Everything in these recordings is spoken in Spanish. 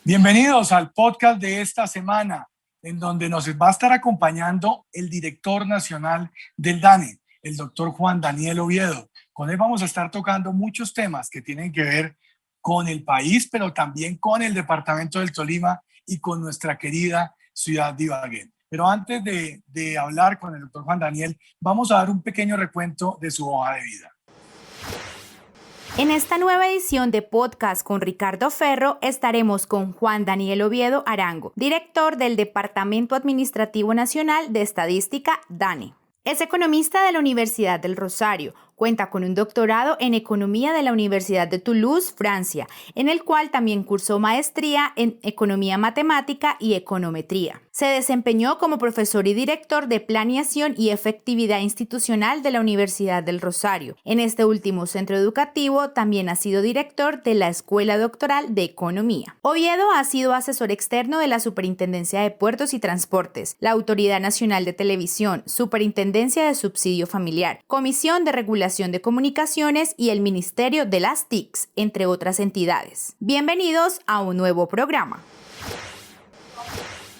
Bienvenidos al podcast de esta semana, en donde nos va a estar acompañando el director nacional del DANE, el doctor Juan Daniel Oviedo. Con él vamos a estar tocando muchos temas que tienen que ver con el país, pero también con el departamento del Tolima y con nuestra querida ciudad de Ibagué. Pero antes de hablar con el doctor Juan Daniel, vamos a dar un pequeño recuento de su hoja de vida. En esta nueva edición de Podcast con Ricardo Ferro estaremos con Juan Daniel Oviedo Arango, director del Departamento Administrativo Nacional de Estadística, DANE. Es economista de la Universidad del Rosario. Cuenta con un doctorado en Economía de la Universidad de Toulouse, Francia, en el cual también cursó maestría en Economía Matemática y Econometría. Se desempeñó como profesor y director de Planeación y Efectividad Institucional de la Universidad del Rosario. En este último centro educativo también ha sido director de la Escuela Doctoral de Economía. Oviedo ha sido asesor externo de la Superintendencia de Puertos y Transportes, la Autoridad Nacional de Televisión, Superintendencia de Subsidio Familiar, Comisión de Regulación de Comunicaciones y el Ministerio de las TICs, entre otras entidades. Bienvenidos a un nuevo programa.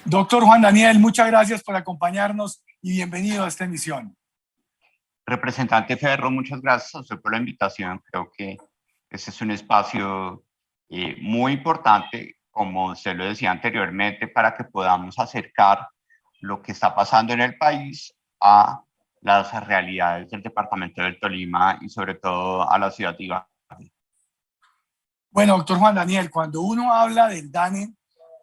Doctor Juan Daniel, muchas gracias por acompañarnos y bienvenido a esta emisión. Representante Ferro, muchas gracias a usted por la invitación. Creo que este es un espacio muy importante, como usted lo decía anteriormente, para que podamos acercar lo que está pasando en el país a las realidades del departamento del Tolima y sobre todo a la ciudad de Ibagué. Bueno, doctor Juan Daniel, cuando uno habla del DANE,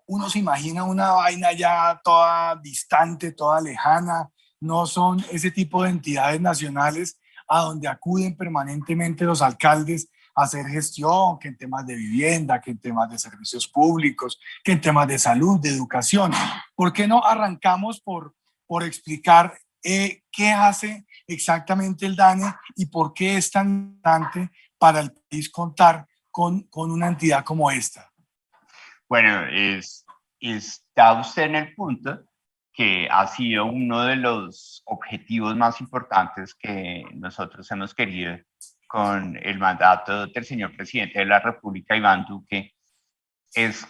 uno se imagina una vaina ya toda distante, toda lejana. No son ese tipo de entidades nacionales a donde acuden permanentemente los alcaldes a hacer gestión, que en temas de vivienda, que en temas de servicios públicos, que en temas de salud, de educación. ¿Por qué no arrancamos por explicar qué hace exactamente el DANE y por qué es tan importante para el país contar con una entidad como esta? Bueno, está usted en el punto que ha sido uno de los objetivos más importantes que nosotros hemos querido con el mandato del señor presidente de la República, Iván Duque, es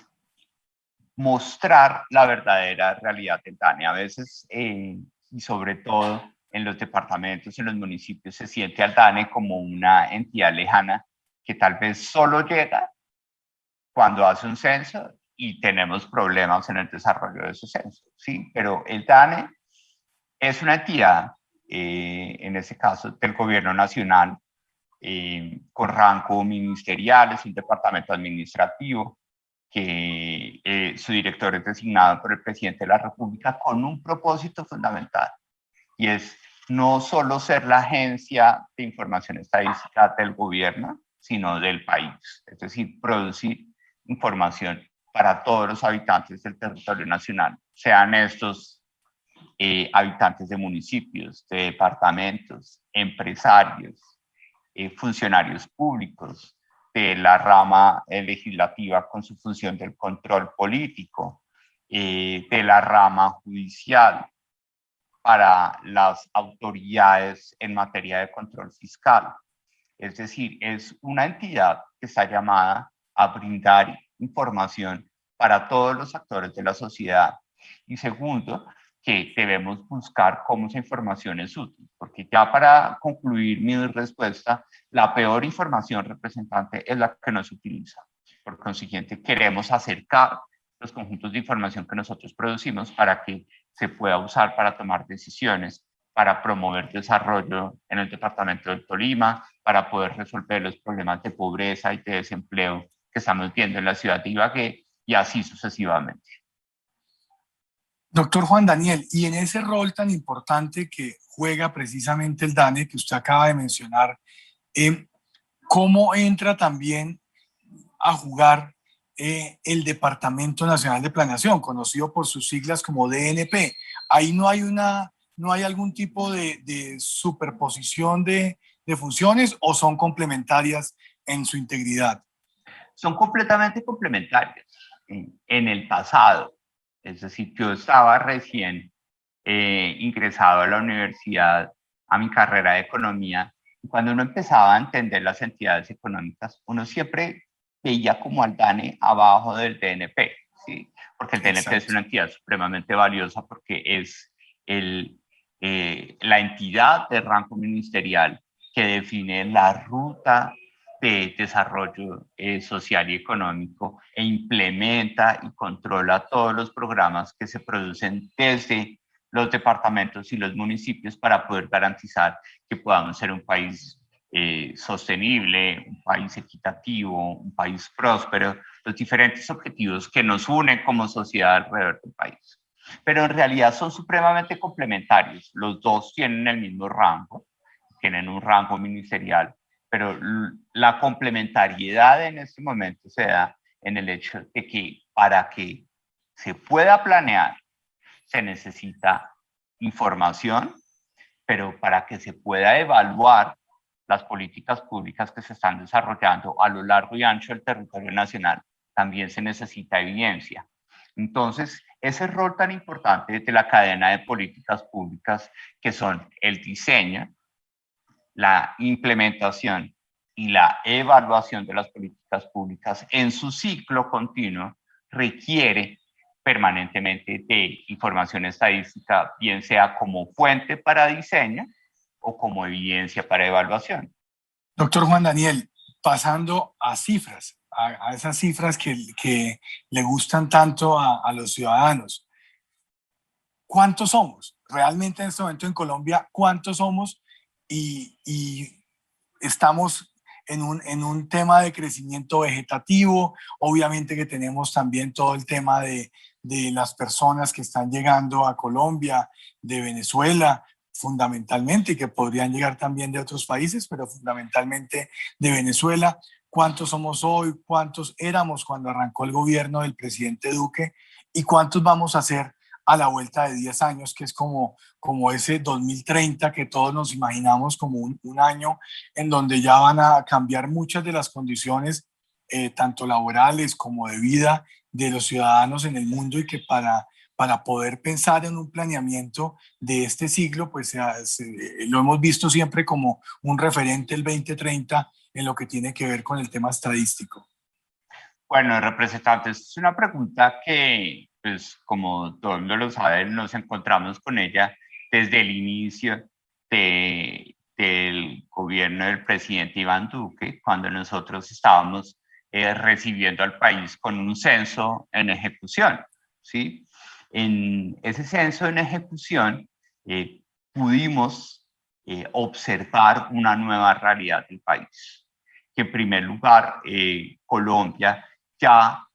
mostrar la verdadera realidad del DANE. A veces, y sobre todo en los departamentos, en los municipios, se siente al DANE como una entidad lejana que tal vez solo llega cuando hace un censo y tenemos problemas en el desarrollo de ese censo, ¿sí? Pero el DANE es una entidad, en este caso del gobierno nacional, con rango ministerial, es un departamento administrativo, que su director es designado por el presidente de la República con un propósito fundamental, y es no solo ser la agencia de información estadística del gobierno, sino del país, es decir, producir información para todos los habitantes del territorio nacional, sean estos habitantes de municipios, de departamentos, empresarios, funcionarios públicos, de la rama legislativa con su función del control político, de la rama judicial, para las autoridades en materia de control fiscal. Es decir, es una entidad que está llamada a brindar información para todos los actores de la sociedad. Y segundo, que debemos buscar cómo esa información es útil, porque ya para concluir mi respuesta, la peor información, representante, es la que no se utiliza. Por consiguiente, queremos acercar los conjuntos de información que nosotros producimos para que se pueda usar para tomar decisiones, para promover desarrollo en el departamento del Tolima, para poder resolver los problemas de pobreza y de desempleo que estamos viendo en la ciudad de Ibagué, y así sucesivamente. Doctor Juan Daniel, y en ese rol tan importante que juega precisamente el DANE, que usted acaba de mencionar, ¿cómo entra también a jugar el Departamento Nacional de Planeación, conocido por sus siglas como DNP? Ahí no hay algún tipo de superposición de funciones, ¿o son complementarias en su integridad? Son completamente complementarias. En el pasado, es decir, yo estaba recién ingresado a la universidad, a mi carrera de economía, y cuando uno empezaba a entender las entidades económicas, uno siempre veía como al DANE abajo del DNP, ¿sí? Porque el DNP es Exacto. una entidad supremamente valiosa porque es la entidad de rango ministerial que define la ruta de desarrollo social y económico e implementa y controla todos los programas que se producen desde los departamentos y los municipios para poder garantizar que podamos ser un país sostenible, un país equitativo, un país próspero, los diferentes objetivos que nos unen como sociedad alrededor del país. Pero en realidad son supremamente complementarios. Los dos tienen el mismo rango, tienen un rango ministerial, pero la complementariedad en este momento se da en el hecho de que para que se pueda planear se necesita información, pero para que se pueda evaluar las políticas públicas que se están desarrollando a lo largo y ancho del territorio nacional, también se necesita evidencia. Entonces, ese rol tan importante de la cadena de políticas públicas, que son el diseño, la implementación y la evaluación de las políticas públicas en su ciclo continuo, requiere permanentemente de información estadística, bien sea como fuente para diseño o como evidencia para evaluación. Doctor Juan Daniel, pasando a cifras, a esas cifras que le gustan tanto a los ciudadanos. ¿Cuántos somos? Realmente en este momento en Colombia, ¿cuántos somos? Y estamos en un tema de crecimiento vegetativo. Obviamente que tenemos también todo el tema de las personas que están llegando a Colombia, de Venezuela, fundamentalmente, y que podrían llegar también de otros países, pero fundamentalmente de Venezuela. ¿Cuántos somos hoy? ¿Cuántos éramos cuando arrancó el gobierno del presidente Duque? ¿Y cuántos vamos a ser a la vuelta de 10 años, que es como ese 2030 que todos nos imaginamos como un año en donde ya van a cambiar muchas de las condiciones, tanto laborales como de vida de los ciudadanos en el mundo, y que para poder pensar en un planeamiento de este siglo, pues lo hemos visto siempre como un referente el 2030 en lo que tiene que ver con el tema estadístico? Bueno, representantes, es una pregunta que, pues, como todo el mundo lo sabe, nos encontramos con ella desde el inicio del gobierno del presidente Iván Duque, cuando nosotros estábamos recibiendo al país con un censo en ejecución, ¿sí? En ese censo en ejecución pudimos observar una nueva realidad del país. Que en primer lugar, Colombia ya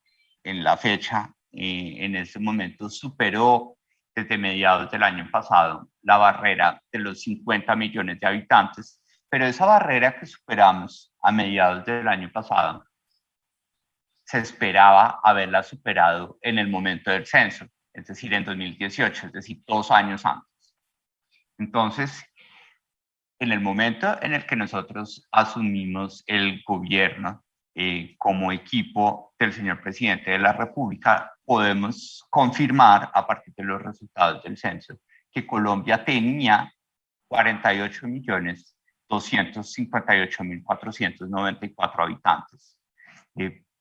en la fecha, en este momento, superó desde mediados del año pasado la barrera de los 50 millones de habitantes, pero esa barrera que superamos a mediados del año pasado se esperaba haberla superado en el momento del censo, es decir, en 2018, es decir, 2 años antes. Entonces, en el momento en el que nosotros asumimos el gobierno como equipo del señor presidente de la República, podemos confirmar a partir de los resultados del censo que Colombia tenía 48.258.494 habitantes,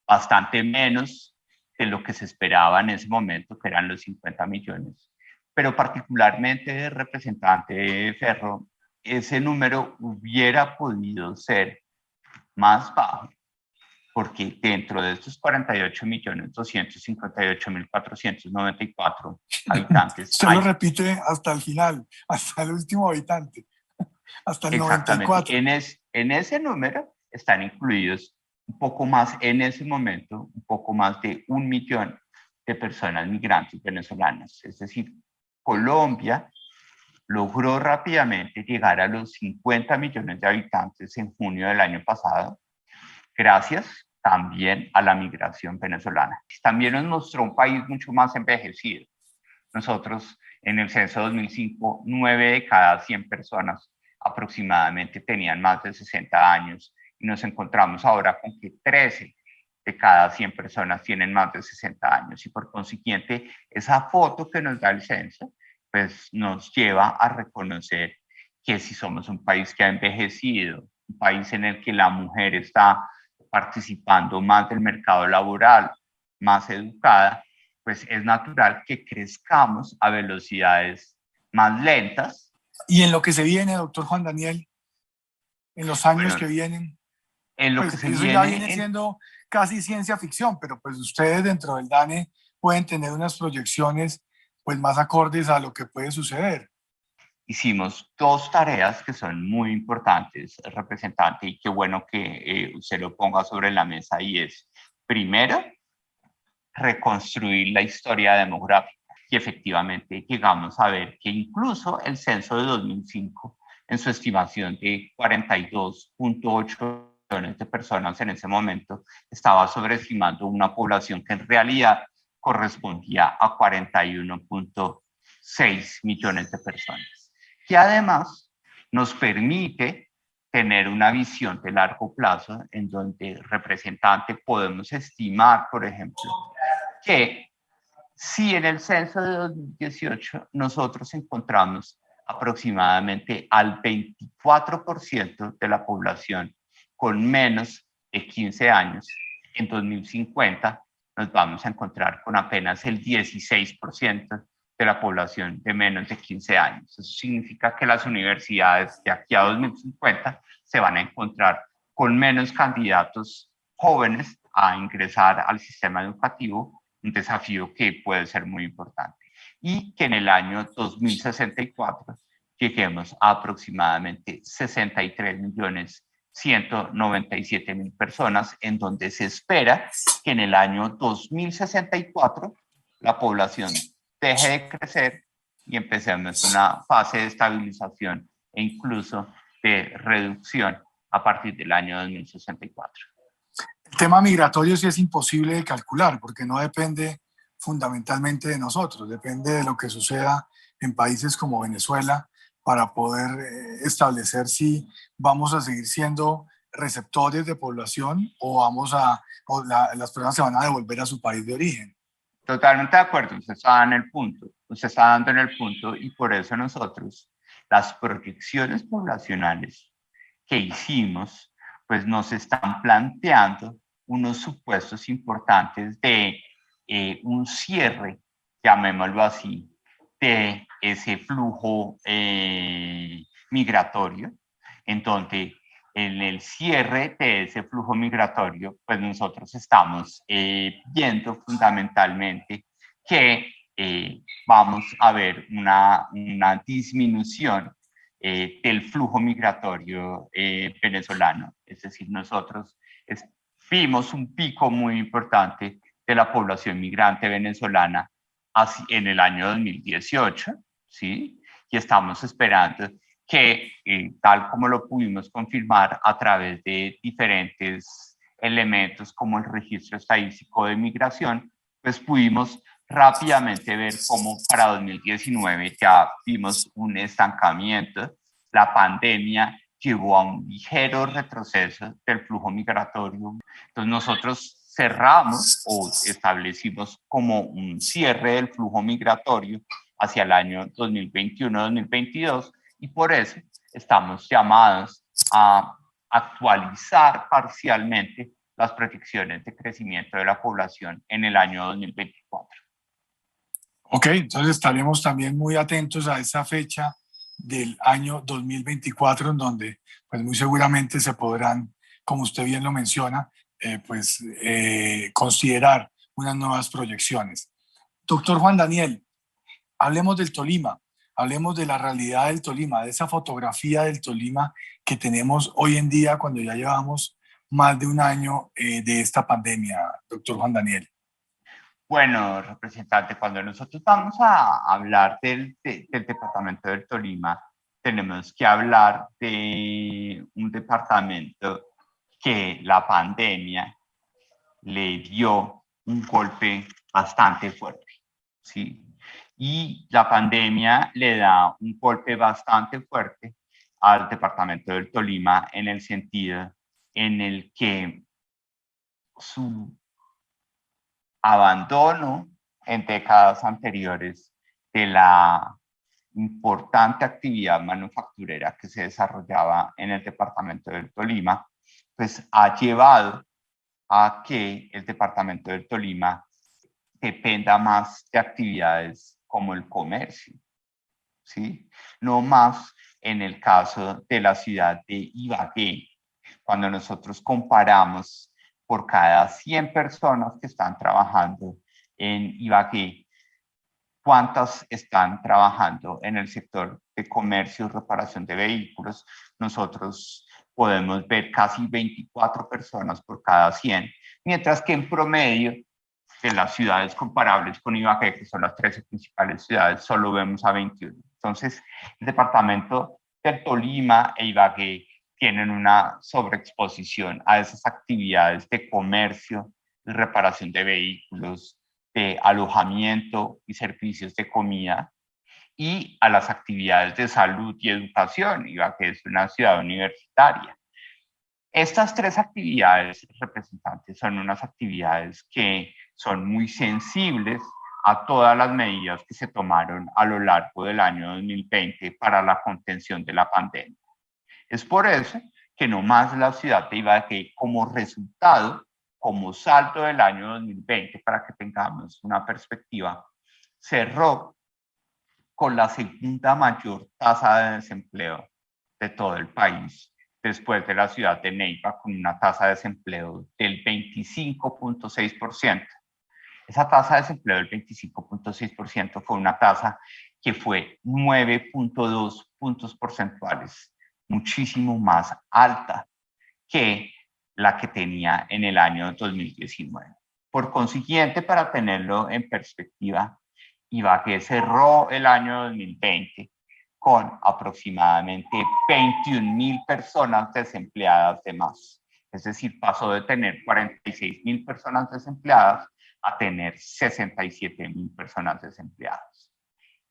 bastante menos de lo que se esperaba en ese momento, que eran los 50 millones. Pero particularmente, representante Ferro, ese número hubiera podido ser más bajo, porque dentro de estos 48.258.494 habitantes Usted lo hay... repite hasta el final, hasta el último habitante, hasta el Exactamente. 94. En ese número están incluidos un poco más, en ese momento, un poco más de 1 millón de personas migrantes venezolanas. Es decir, Colombia logró rápidamente llegar a los 50 millones de habitantes en junio del año pasado, gracias también a la migración venezolana. También nos mostró un país mucho más envejecido. Nosotros, en el censo 2005, 9 de cada 100 personas aproximadamente tenían más de 60 años, y nos encontramos ahora con que 13 de cada 100 personas tienen más de 60 años, y por consiguiente esa foto que nos da el censo pues nos lleva a reconocer que si somos un país que ha envejecido, un país en el que la mujer está participando más del mercado laboral, más educada, pues es natural que crezcamos a velocidades más lentas. Y en lo que se viene, doctor Juan Daniel, en los años que vienen, en lo pues que se eso ya viene siendo casi ciencia ficción, pero pues ustedes dentro del DANE pueden tener unas proyecciones pues más acordes a lo que puede suceder. Hicimos dos tareas que son muy importantes, representante, y qué bueno que usted lo ponga sobre la mesa, y es, primero, reconstruir la historia demográfica. Y efectivamente llegamos a ver que incluso el censo de 2005, en su estimación de 42.8 millones de personas en ese momento, estaba sobreestimando una población que en realidad correspondía a 41.6 millones de personas, que además nos permite tener una visión de largo plazo en donde, representante, podemos estimar, por ejemplo, que si en el censo de 2018 nosotros encontramos aproximadamente al 24% de la población con menos de 15 años, en 2050 nos vamos a encontrar con apenas el 16% de la población de menos de 15 años. Eso significa que las universidades de aquí a 2050 se van a encontrar con menos candidatos jóvenes a ingresar al sistema educativo, un desafío que puede ser muy importante. Y que en el año 2064 lleguemos a aproximadamente 63.197.000 personas, en donde se espera que en el año 2064 la población deje de crecer y empecemos una fase de estabilización e incluso de reducción a partir del año 2064. El tema migratorio sí es imposible de calcular porque no depende fundamentalmente de nosotros, depende de lo que suceda en países como Venezuela para poder establecer si vamos a seguir siendo receptores de población o las personas se van a devolver a su país de origen. Totalmente de acuerdo, usted está en el punto, usted está dando en el punto, y por eso nosotros las proyecciones poblacionales que hicimos pues nos están planteando unos supuestos importantes de un cierre, llamémoslo así, de ese flujo migratorio, en donde en el cierre de ese flujo migratorio, pues nosotros estamos viendo fundamentalmente que vamos a ver una disminución del flujo migratorio venezolano. Es decir, nosotros vimos un pico muy importante de la población migrante venezolana en el año 2018, ¿sí? Y estamos esperando que, tal como lo pudimos confirmar a través de diferentes elementos como el registro estadístico de migración, pues pudimos rápidamente ver cómo para 2019 ya vimos un estancamiento. La pandemia llevó a un ligero retroceso del flujo migratorio. Entonces nosotros cerramos o establecimos como un cierre del flujo migratorio hacia el año 2021-2022, y por eso estamos llamados a actualizar parcialmente las proyecciones de crecimiento de la población en el año 2024. Ok, entonces estaremos también muy atentos a esa fecha del año 2024, en donde pues muy seguramente se podrán, como usted bien lo menciona, considerar unas nuevas proyecciones. Doctor Juan Daniel, hablemos del Tolima, hablemos de la realidad del Tolima, de esa fotografía del Tolima que tenemos hoy en día cuando ya llevamos más de un año de esta pandemia, doctor Juan Daniel. Bueno, representante, cuando nosotros vamos a hablar del departamento del Tolima, tenemos que hablar de un departamento que la pandemia le dio un golpe bastante fuerte, ¿sí? Y la pandemia le da un golpe bastante fuerte al departamento del Tolima en el sentido en el que su abandono en décadas anteriores de la importante actividad manufacturera que se desarrollaba en el departamento del Tolima, pues ha llevado a que el departamento del Tolima dependa más de actividades como el comercio, ¿sí? No más en el caso de la ciudad de Ibagué, cuando nosotros comparamos por cada 100 personas que están trabajando en Ibagué, cuántas están trabajando en el sector de comercio y reparación de vehículos, nosotros podemos ver casi 24 personas por cada 100, mientras que en promedio de las ciudades comparables con Ibagué, que son las 13 principales ciudades, solo vemos a 21. Entonces, el departamento del Tolima e Ibagué tienen una sobreexposición a esas actividades de comercio y reparación de vehículos, de alojamiento y servicios de comida, y a las actividades de salud y educación, Ibagué es una ciudad universitaria. Estas tres actividades representantes son unas actividades que son muy sensibles a todas las medidas que se tomaron a lo largo del año 2020 para la contención de la pandemia. Es por eso que no más la ciudad de Ibagué, como resultado, como salto del año 2020, para que tengamos una perspectiva, cerró con la segunda mayor tasa de desempleo de todo el país, después de la ciudad de Neiva, con una tasa de desempleo del 25.6%. Esa tasa de desempleo del 25.6% fue una tasa que fue 9.2 puntos porcentuales, muchísimo más alta que la que tenía en el año 2019. Por consiguiente, para tenerlo en perspectiva, Ibagué cerró el año 2020 con aproximadamente 21.000 personas desempleadas de más. Es decir, pasó de tener 46.000 personas desempleadas a tener 67.000 personas desempleadas.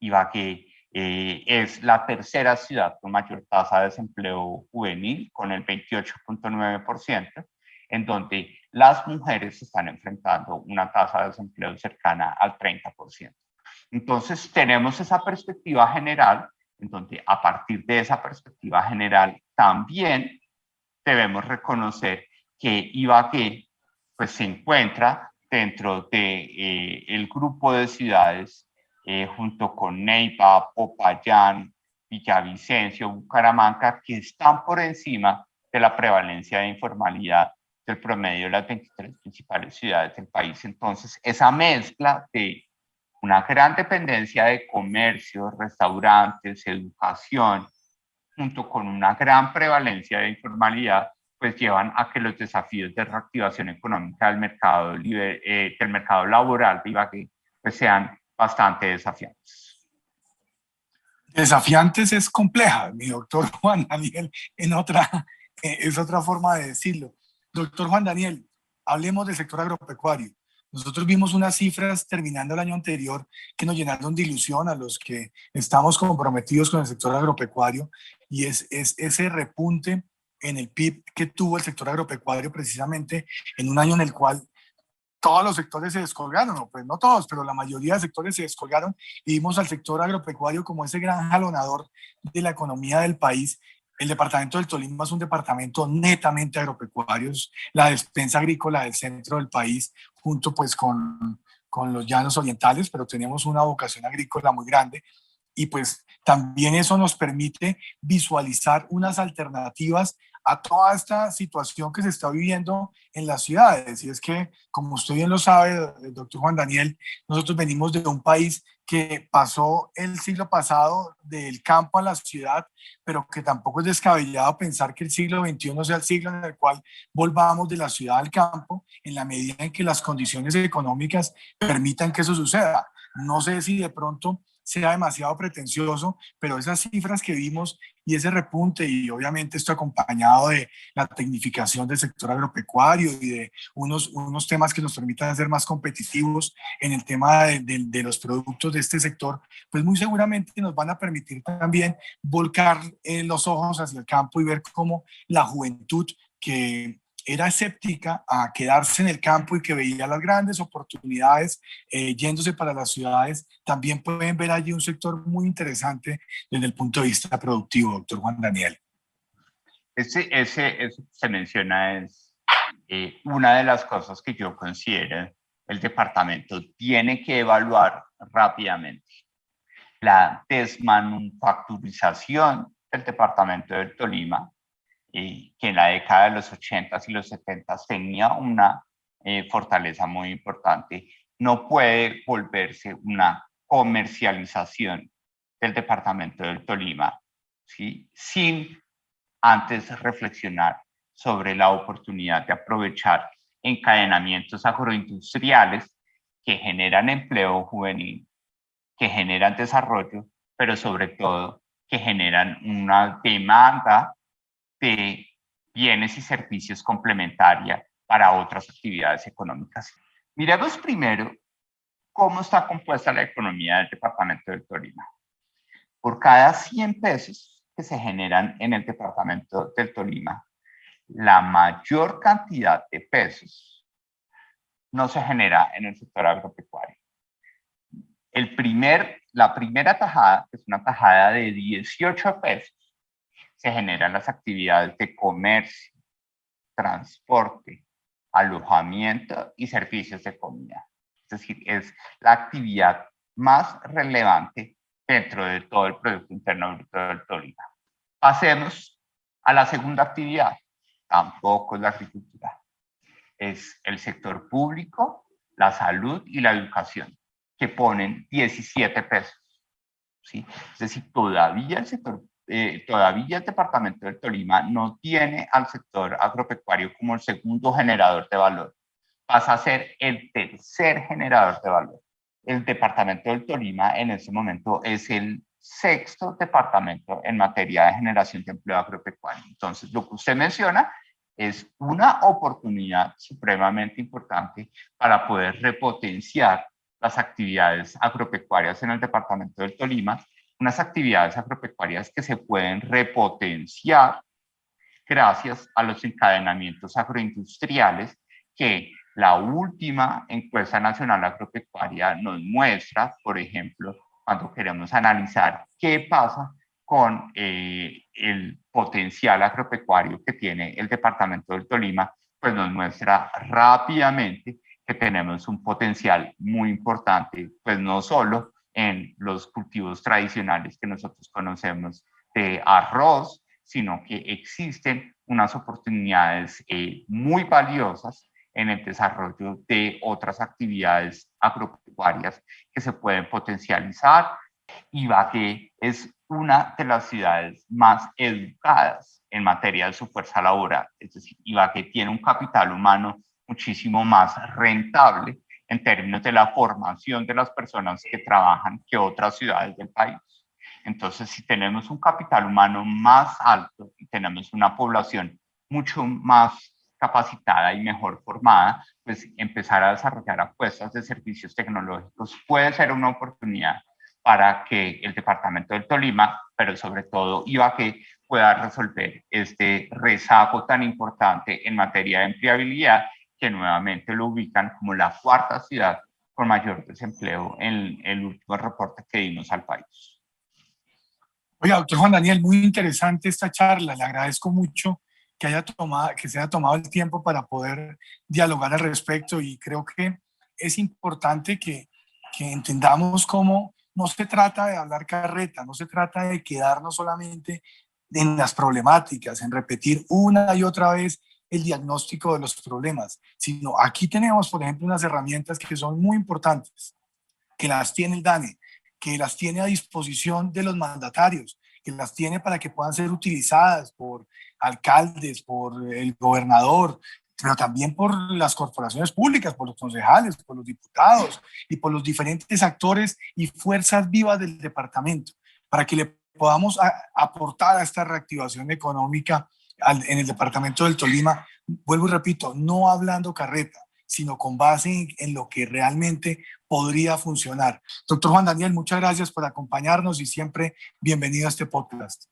Ibagué es la tercera ciudad con mayor tasa de desempleo juvenil, con el 28.9%, en donde las mujeres están enfrentando una tasa de desempleo cercana al 30%. Entonces, tenemos esa perspectiva general, en donde a partir de esa perspectiva general también debemos reconocer que Ibagué pues, se encuentra dentro del grupo de ciudades junto con Neiva, Popayán, Villavicencio, Bucaramanga, que están por encima de la prevalencia de informalidad del promedio de las 23 principales ciudades del país. Entonces, esa mezcla de una gran dependencia de comercio, restaurantes, educación, junto con una gran prevalencia de informalidad, pues llevan a que los desafíos de reactivación económica del mercado laboral de Ibagué pues sean bastante desafiantes. Desafiantes es compleja, mi doctor Juan Daniel, es otra forma de decirlo. Doctor Juan Daniel, hablemos del sector agropecuario. Nosotros vimos unas cifras terminando el año anterior que nos llenaron de ilusión a los que estamos comprometidos con el sector agropecuario, y es ese repunte en el PIB que tuvo el sector agropecuario precisamente en un año en el cual todos los sectores se descolgaron, no, pues no todos, pero la mayoría de sectores se descolgaron, y vimos al sector agropecuario como ese gran jalonador de la economía del país. El departamento del Tolima es un departamento netamente agropecuario, es la despensa agrícola del centro del país, junto pues con los llanos orientales, pero tenemos una vocación agrícola muy grande, y pues también eso nos permite visualizar unas alternativas a toda esta situación que se está viviendo en las ciudades. Y es que, como usted bien lo sabe, doctor Juan Daniel, nosotros venimos de un país que pasó el siglo pasado del campo a la ciudad, pero que tampoco es descabellado pensar que el siglo XXI sea el siglo en el cual volvamos de la ciudad al campo, en la medida en que las condiciones económicas permitan que eso suceda. No sé si de pronto sea demasiado pretencioso, pero esas cifras que vimos y ese repunte, y obviamente esto acompañado de la tecnificación del sector agropecuario y de unos temas que nos permitan ser más competitivos en el tema de los productos de este sector, pues muy seguramente nos van a permitir también volcar los ojos hacia el campo y ver cómo la juventud que era escéptica a quedarse en el campo y que veía las grandes oportunidades yéndose para las ciudades, también pueden ver allí un sector muy interesante desde el punto de vista productivo, doctor Juan Daniel. Eso que se menciona es una de las cosas que yo considero el departamento tiene que evaluar rápidamente. La desmanufacturización del departamento del Tolima, que en la década de los 80s y los 70s tenía una fortaleza muy importante, no puede volverse una comercialización del departamento del Tolima, ¿sí? Sin antes reflexionar sobre la oportunidad de aprovechar encadenamientos agroindustriales que generan empleo juvenil, que generan desarrollo, pero sobre todo que generan una demanda de bienes y servicios complementaria para otras actividades económicas. Miremos primero cómo está compuesta la economía del departamento del Tolima. Por cada 100 pesos que se generan en el departamento del Tolima, la mayor cantidad de pesos no se genera en el sector agropecuario. La primera tajada, que es una tajada de 18 pesos, se generan las actividades de comercio, transporte, alojamiento y servicios de comida. Es decir, es la actividad más relevante dentro de todo el Producto Interno Bruto del Tolima. Pasemos a la segunda actividad. Tampoco es la agricultura. Es el sector público, la salud y la educación, que ponen 17 pesos. ¿Sí? Es decir, todavía el departamento del Tolima no tiene al sector agropecuario como el segundo generador de valor. Pasa a ser el tercer generador de valor. El departamento del Tolima en este momento es el sexto departamento en materia de generación de empleo agropecuario. Entonces, lo que usted menciona es una oportunidad supremamente importante para poder repotenciar las actividades agropecuarias en el departamento del Tolima, unas actividades agropecuarias que se pueden repotenciar gracias a los encadenamientos agroindustriales que la última encuesta nacional agropecuaria nos muestra, por ejemplo, cuando queremos analizar qué pasa con el potencial agropecuario que tiene el departamento del Tolima, pues nos muestra rápidamente que tenemos un potencial muy importante, pues no solo en los cultivos tradicionales que nosotros conocemos de arroz, sino que existen unas oportunidades muy valiosas en el desarrollo de otras actividades agropecuarias que se pueden potencializar. Ibagué es una de las ciudades más educadas en materia de su fuerza laboral, es decir, Ibagué tiene un capital humano muchísimo más rentable en términos de la formación de las personas que trabajan que otras ciudades del país. Entonces, si tenemos un capital humano más alto y tenemos una población mucho más capacitada y mejor formada, pues empezar a desarrollar apuestas de servicios tecnológicos puede ser una oportunidad para que el departamento del Tolima, pero sobre todo Ibagué, pueda resolver este rezago tan importante en materia de empleabilidad que nuevamente lo ubican como la cuarta ciudad con mayor desempleo en el último reporte que dimos al país. Oiga, doctor Juan Daniel, muy interesante esta charla. Le agradezco mucho que se haya tomado el tiempo para poder dialogar al respecto, y creo que es importante que entendamos cómo no se trata de hablar carreta, no se trata de quedarnos solamente en las problemáticas, en repetir una y otra vez el diagnóstico de los problemas, sino aquí tenemos, por ejemplo, unas herramientas que son muy importantes, que las tiene el DANE, que las tiene a disposición de los mandatarios, que las tiene para que puedan ser utilizadas por alcaldes, por el gobernador, pero también por las corporaciones públicas, por los concejales, por los diputados y por los diferentes actores y fuerzas vivas del departamento, para que le podamos aportar a esta reactivación económica en el departamento del Tolima. Vuelvo y repito, no hablando carreta, sino con base en lo que realmente podría funcionar. Doctor Juan Daniel, muchas gracias por acompañarnos y siempre bienvenido a este podcast.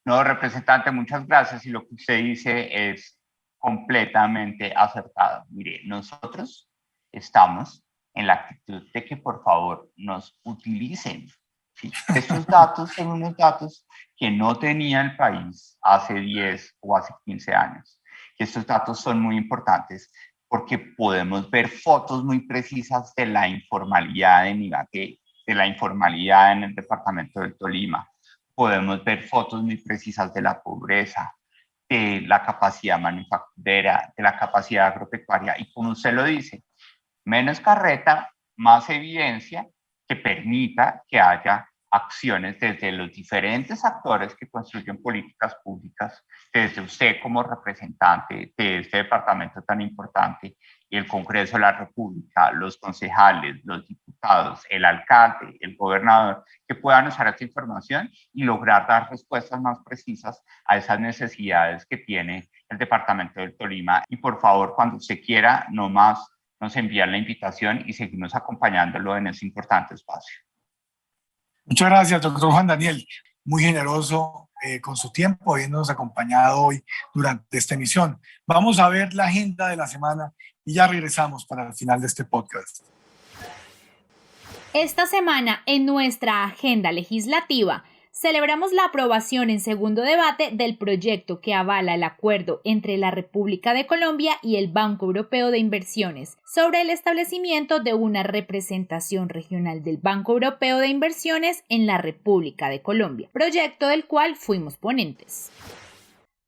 No, representante, muchas gracias, y lo que usted dice es completamente acertado. Mire, nosotros estamos en la actitud de que por favor nos utilicen. ¿Sí? Estos datos son unos datos que no tenía el país hace 10 o hace 15 años. Y estos datos son muy importantes porque podemos ver fotos muy precisas de la informalidad en Ibagué, de la informalidad en el departamento del Tolima. Podemos ver fotos muy precisas de la pobreza, de la capacidad manufacturera, de la capacidad agropecuaria. Y como usted lo dice, menos carreta, más evidencia que permita que haya acciones desde los diferentes actores que construyen políticas públicas, desde usted como representante de este departamento tan importante, y el Congreso de la República, los concejales, los diputados, el alcalde, el gobernador, que puedan usar esta información y lograr dar respuestas más precisas a esas necesidades que tiene el departamento del Tolima. Y por favor, cuando usted quiera, no más nos envían la invitación y seguimos acompañándolo en este importante espacio. Muchas gracias, doctor Juan Daniel. Muy generoso con su tiempo, habiéndonos acompañado hoy durante esta emisión. Vamos a ver la agenda de la semana y ya regresamos para el final de este podcast. Esta semana, en nuestra agenda legislativa, celebramos la aprobación en segundo debate del proyecto que avala el acuerdo entre la República de Colombia y el Banco Europeo de Inversiones sobre el establecimiento de una representación regional del Banco Europeo de Inversiones en la República de Colombia, proyecto del cual fuimos ponentes.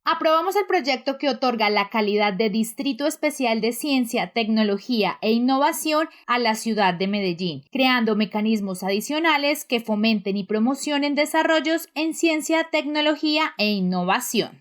Aprobamos el proyecto que otorga la calidad de Distrito Especial de Ciencia, Tecnología e Innovación a la ciudad de Medellín, creando mecanismos adicionales que fomenten y promocionen desarrollos en ciencia, tecnología e innovación.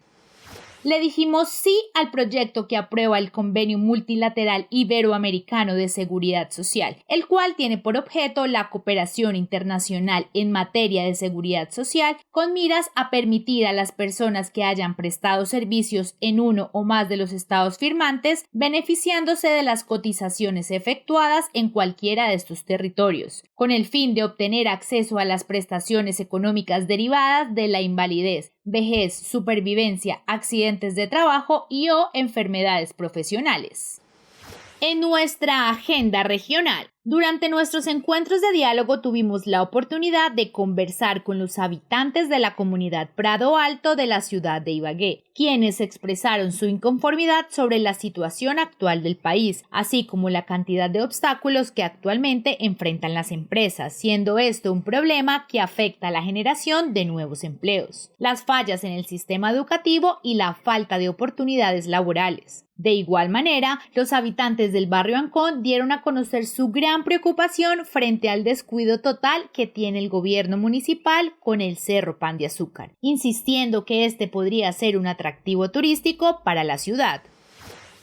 Le dijimos sí al proyecto que aprueba el Convenio Multilateral Iberoamericano de Seguridad Social, el cual tiene por objeto la cooperación internacional en materia de seguridad social con miras a permitir a las personas que hayan prestado servicios en uno o más de los estados firmantes beneficiándose de las cotizaciones efectuadas en cualquiera de estos territorios, con el fin de obtener acceso a las prestaciones económicas derivadas de la invalidez, vejez, supervivencia, accidentes de trabajo y o enfermedades profesionales. En nuestra agenda regional, durante nuestros encuentros de diálogo tuvimos la oportunidad de conversar con los habitantes de la comunidad Prado Alto de la ciudad de Ibagué, quienes expresaron su inconformidad sobre la situación actual del país, así como la cantidad de obstáculos que actualmente enfrentan las empresas, siendo esto un problema que afecta a la generación de nuevos empleos, las fallas en el sistema educativo y la falta de oportunidades laborales. De igual manera, los habitantes del barrio Ancón dieron a conocer su gran preocupación frente al descuido total que tiene el gobierno municipal con el Cerro Pan de Azúcar, insistiendo que este podría ser un atractivo turístico para la ciudad.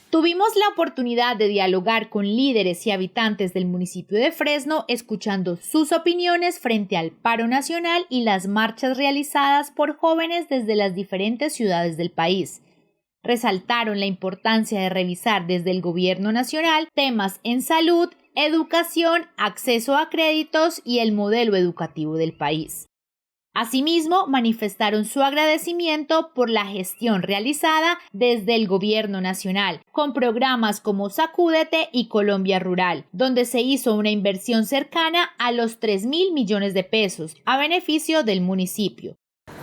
Tuvimos la oportunidad de dialogar con líderes y habitantes del municipio de Fresno, escuchando sus opiniones frente al paro nacional y las marchas realizadas por jóvenes desde las diferentes ciudades del país. Resaltaron la importancia de revisar desde el gobierno nacional temas en salud, educación, acceso a créditos y el modelo educativo del país. Asimismo, manifestaron su agradecimiento por la gestión realizada desde el gobierno nacional, con programas como Sacúdete y Colombia Rural, donde se hizo una inversión cercana a los 3.000 millones de pesos a beneficio del municipio.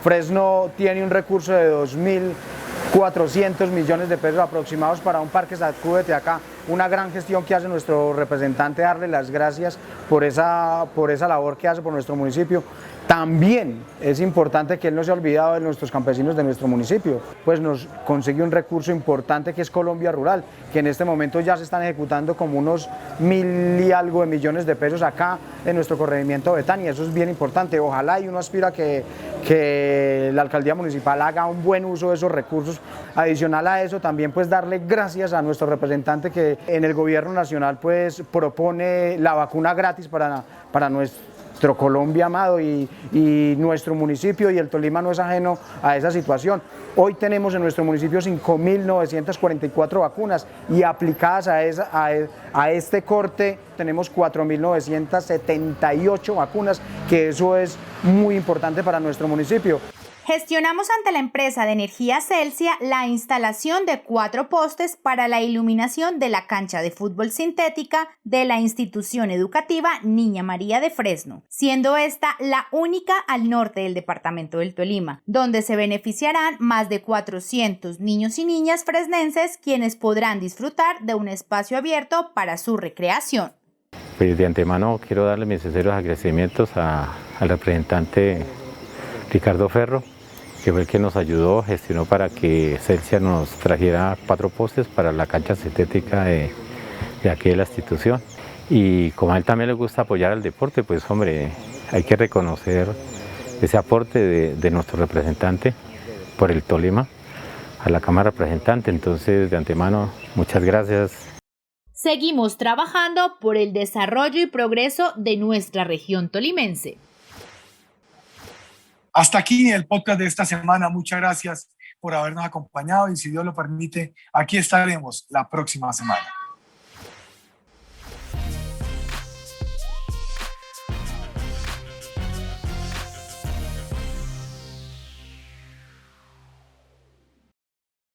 Fresno tiene un recurso de 2.400 millones de pesos aproximados para un parque Sacúdete acá. Una gran gestión que hace nuestro representante, darle las gracias por esa labor que hace por nuestro municipio. También es importante que él no se ha olvidado de nuestros campesinos de nuestro municipio, pues nos consigue un recurso importante que es Colombia Rural, que en este momento ya se están ejecutando como unos 1.000 y algo de millones de pesos acá en nuestro corregimiento de Betania. Eso es bien importante. Ojalá y uno aspira que la alcaldía municipal haga un buen uso de esos recursos. Adicional a eso, también pues darle gracias a nuestro representante que en el gobierno nacional pues propone la vacuna gratis para nuestro Colombia amado y nuestro municipio, y el Tolima no es ajeno a esa situación. Hoy tenemos en nuestro municipio 5.944 vacunas y aplicadas a este corte tenemos 4.978 vacunas, que eso es muy importante para nuestro municipio. Gestionamos ante la empresa de energía Celsia la instalación de 4 postes para la iluminación de la cancha de fútbol sintética de la institución educativa Niña María de Fresno, siendo esta la única al norte del departamento del Tolima, donde se beneficiarán más de 400 niños y niñas fresnenses quienes podrán disfrutar de un espacio abierto para su recreación. Pues de antemano quiero darle mis sinceros agradecimientos al representante Ricardo Ferro, que fue el que nos ayudó, gestionó para que Celsia nos trajera 4 postes para la cancha sintética de aquí de la institución. Y como a él también le gusta apoyar al deporte, pues hombre, hay que reconocer ese aporte de nuestro representante por el Tolima a la Cámara Representante. Entonces, de antemano, muchas gracias. Seguimos trabajando por el desarrollo y progreso de nuestra región tolimense. Hasta aquí el podcast de esta semana. Muchas gracias por habernos acompañado y si Dios lo permite, aquí estaremos la próxima semana.